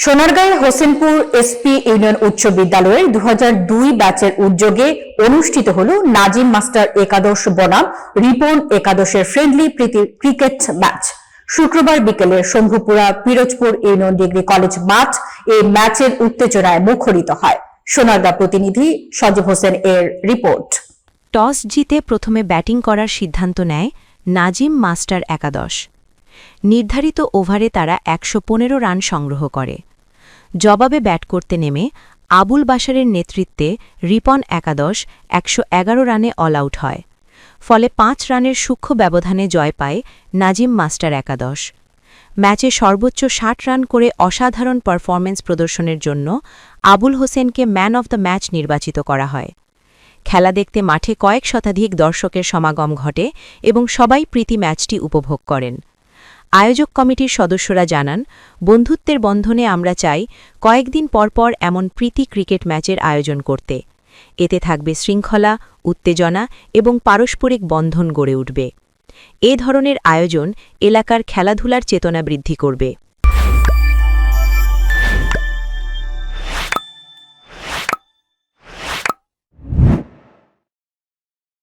সোনারগাঁয়ের Hossainpur SP union উচ্চ বিদ্যালয়ের 2002 ব্যাচের উদ্যোগে অনুষ্ঠিত হল নাজিম মাস্টার একাদশ বনাম রিপন একাদশের ফ্রেন্ডলি ক্রিকেট ম্যাচ। শুক্রবার বিকেলে Shambhupura Pirojpur union degree college মাঠ এই ম্যাচের উত্তেজনায় মুখরিত হয়। সোনারগাঁ প্রতিনিধি সজীব হোসেন এর রিপোর্ট। টস জিতে প্রথমে ব্যাটিং করার সিদ্ধান্ত নেয় নাজিম মাস্টার একাদশ। নির্ধারিত ওভারে তারা 115 রান সংগ্রহ করে। জবাবে ব্যাট করতে নেমে আবুল বাশারের নেতৃত্বে রিপন একাদশ 111 রানে অল আউট হয়। ফলে 5 রানের সূক্ষ্ম ব্যবধানে জয় পায় নাজিম মাস্টার একাদশ। ম্যাচে সর্বোচ্চ 60 রান করে অসাধারণ পারফরম্যান্স প্রদর্শনের জন্য আবুল হোসেনকে ম্যান অব দ্য ম্যাচ নির্বাচিত করা হয়। খেলা দেখতে মাঠে কয়েক শতাধিক দর্শকের সমাগম ঘটে এবং সবাই প্রীতি ম্যাচটি উপভোগ করেন। আয়োজক কমিটির সদস্যরা জানান, বন্ধুত্বের বন্ধনে আমরা চাই কয়েকদিন পরপর এমন প্রীতি ক্রিকেট ম্যাচের আয়োজন করতে। এতে থাকবে শৃঙ্খলা, উত্তেজনা এবং পারস্পরিক বন্ধন গড়ে উঠবে। এ ধরনের আয়োজন এলাকার খেলাধুলার চেতনা বৃদ্ধি করবে।